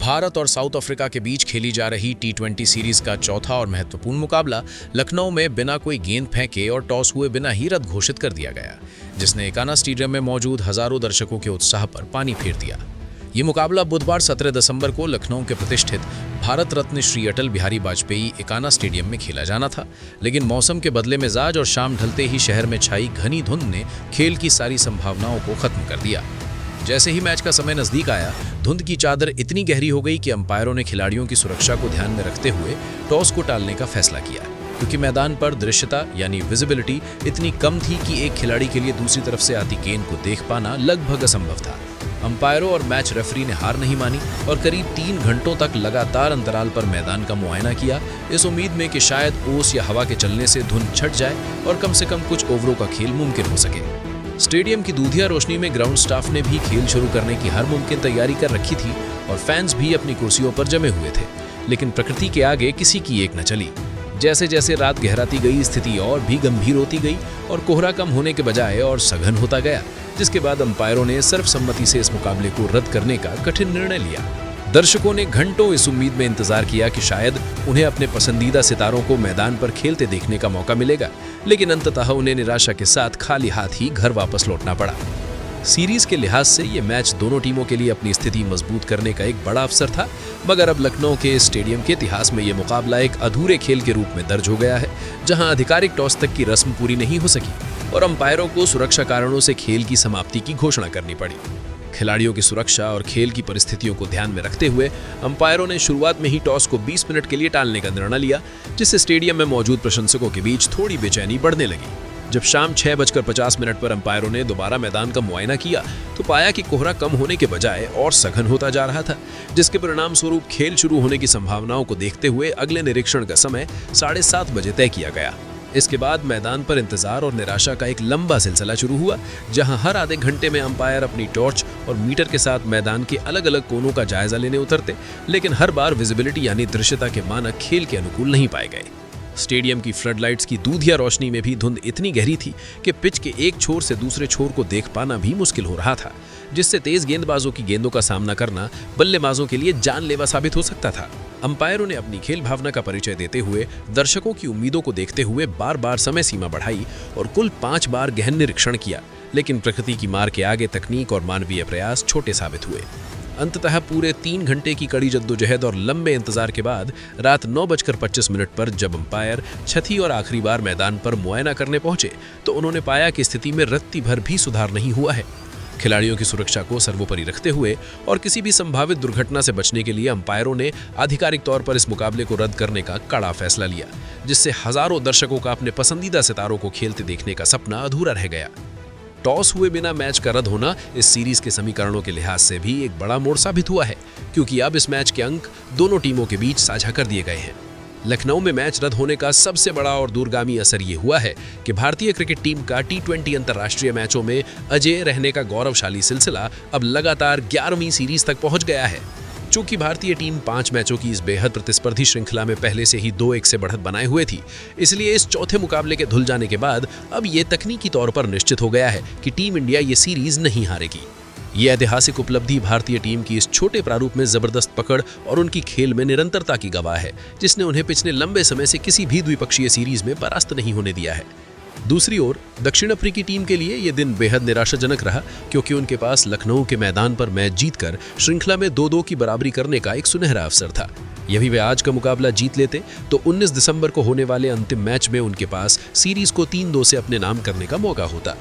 भारत और south Africa के बीच खेली जा रही टी20 सीरीज का चौथा और महत्वपूर्ण मुकाबला लखनऊ में बिना कोई गेंद फेंके और टॉस हुए बिना ही रद्द घोषित कर दिया गया, जिसने एकाना स्टेडियम में मौजूद हजारों दर्शकों के उत्साह पर पानी फेर दिया। ये मुकाबला बुधवार 17 दिसंबर को लखनऊ के प्रतिष्ठित भारत रत्न श्री अटल बिहारी वाजपेयी एकाना स्टेडियम में खेला जाना था, लेकिन मौसम के बदले मिजाज और शाम ढलते ही शहर में छाई घनी धुंध ने खेल की सारी संभावनाओं को खत्म कर दिया। जैसे ही मैच का समय नजदीक आया, धुंध की चादर इतनी गहरी हो गई कि अंपायरों ने खिलाड़ियों की सुरक्षा को ध्यान में रखते हुए टॉस को टालने का फैसला किया, क्योंकि मैदान पर दृश्यता यानी विजिबिलिटी इतनी कम थी कि एक खिलाड़ी के लिए दूसरी तरफ से आती गेंद को देख पाना लगभग असंभव था। अंपायरों और मैच रेफरी ने हार नहीं मानी और करीब 3 घंटों तक लगातार अंतराल पर मैदान का मुआयना किया, इस उम्मीद में कि शायद ओस या हवा के चलने से धुंध छट जाए और कम से कम कुछ ओवरों का खेल मुमकिन हो सके। स्टेडियम की दूधिया रोशनी में ग्राउंड स्टाफ ने भी खेल शुरू करने की हर मुमकिन तैयारी कर रखी थी और फैंस भी अपनी कुर्सियों पर जमे हुए थे, लेकिन प्रकृति के आगे किसी की एक न चली। जैसे जैसे रात गहराती गई, स्थिति और भी गंभीर होती गई और कोहरा कम होने के बजाय और सघन होता गया, जिसके बाद अंपायरों ने सर्वसम्मति से इस मुकाबले को रद्द करने का कठिन निर्णय लिया। दर्शकों ने घंटों इस उम्मीद में इंतजार किया कि शायद उन्हें अपने पसंदीदा सितारों को मैदान पर खेलते देखने का मौका मिलेगा, लेकिन अंततः उन्हें निराशा के साथ खाली हाथ ही घर वापस लौटना पड़ा। सीरीज के लिहाज से ये मैच दोनों टीमों के लिए अपनी स्थिति मजबूत करने का एक बड़ा अवसर था, मगर अब लखनऊ के स्टेडियम के इतिहास में ये मुकाबला एक अधूरे खेल के रूप में दर्ज हो गया है, जहां आधिकारिक टॉस तक की रस्म पूरी नहीं हो सकी और अंपायरों को सुरक्षा कारणों से खेल की समाप्ति की घोषणा करनी पड़ी। खिलाड़ियों की सुरक्षा और खेल की परिस्थितियों को ध्यान में रखते हुए अंपायरों ने शुरुआत में ही टॉस को 20 मिनट के लिए टालने का निर्णय लिया, जिससे स्टेडियम में मौजूद प्रशंसकों के बीच थोड़ी बेचैनी बढ़ने लगी। जब शाम 6:50 पर अंपायरों ने दोबारा मैदान का मुआयना किया तो पाया कि कोहरा कम होने के बजाय और सघन होता जा रहा था, जिसके परिणाम स्वरूप खेल शुरू होने की संभावनाओं को देखते हुए अगले निरीक्षण का समय 7:30 बजे तय किया गया। इसके बाद मैदान पर इंतजार और निराशा का एक लंबा सिलसिला शुरू हुआ, जहां हर आधे घंटे में अंपायर अपनी टॉर्च और मीटर के साथ मैदान के अलग अलग कोनों का जायजा लेने उतरते, लेकिन हर बार विजिबिलिटी यानी दृश्यता के मानक खेल के अनुकूल नहीं पाए गए। स्टेडियम की फ्लडलाइट्स की दूधिया रोशनी में भी धुंध इतनी गहरी थी कि पिच के एक छोर से दूसरे छोर को देख पाना भी मुश्किल हो रहा था, जिससे तेज गेंदबाजों की गेंदों का सामना करना बल्लेबाजों के लिए जानलेवा साबित हो सकता था। अंपायरों ने अपनी खेल भावना का परिचय देते हुए दर्शकों की उम्मीदों को देखते हुए बार बार समय सीमा बढ़ाई और कुल 5 बार गहन निरीक्षण किया, लेकिन प्रकृति की मार के आगे तकनीक और मानवीय प्रयास छोटे साबित हुए। अंततः पूरे 3 घंटे की कड़ी जद्दोजहद और लंबे इंतजार के बाद रात 9:25 पर जब अंपायर छठी और आखिरी बार मैदान पर मुआयना करने पहुंचे तो उन्होंने पाया कि स्थिति में रत्ती भर भी सुधार नहीं हुआ है। खिलाड़ियों की सुरक्षा को सर्वोपरि रखते हुए और किसी भी संभावित दुर्घटना से बचने के लिए अंपायरों ने आधिकारिक तौर पर इस मुकाबले को रद्द करने का कड़ा फैसला लिया, जिससे हजारों दर्शकों का अपने पसंदीदा सितारों को खेलते देखने का सपना अधूरा रह गया। टॉस हुए बिना मैच का रद्द होना इस सीरीज के समीकरणों के लिहाज से भी एक बड़ा मोड़ साबित हुआ है, क्योंकि अब इस मैच के अंक दोनों टीमों के बीच साझा कर दिए गए हैं। लखनऊ में मैच रद्द होने का सबसे बड़ा और दूरगामी असर ये हुआ है कि भारतीय क्रिकेट टीम का टी20 अंतर्राष्ट्रीय मैचों में अजेय रहने का गौरवशाली सिलसिला अब लगातार 11वीं सीरीज तक पहुंच गया है। चूंकि भारतीय टीम 5 मैचों की इस बेहद प्रतिस्पर्धी श्रृंखला में पहले से ही 2-1 से बढ़त बनाए हुए थी, इसलिए इस चौथे मुकाबले के धुल जाने के बाद अब ये तकनीकी तौर पर निश्चित हो गया है कि टीम इंडिया ये सीरीज नहीं हारेगी। ये ऐतिहासिक उपलब्धि भारतीय टीम की इस छोटे प्रारूप में जबरदस्त पकड़ और उनकी खेल में निरंतरता की गवाह है, जिसने उन्हें पिछले लंबे समय से किसी भी द्विपक्षीय सीरीज में परास्त नहीं होने दिया है। दूसरी ओर दक्षिण अफ्रीकी टीम के लिए यह दिन बेहद निराशाजनक रहा, क्योंकि उनके पास लखनऊ के मैदान पर मैच जीतकर श्रृंखला में 2-2 की बराबरी करने का एक सुनहरा अवसर था। यदि वे आज का मुकाबला जीत लेते तो 19 दिसंबर को होने वाले अंतिम मैच में उनके पास सीरीज को 3-2 से अपने नाम करने का मौका होता।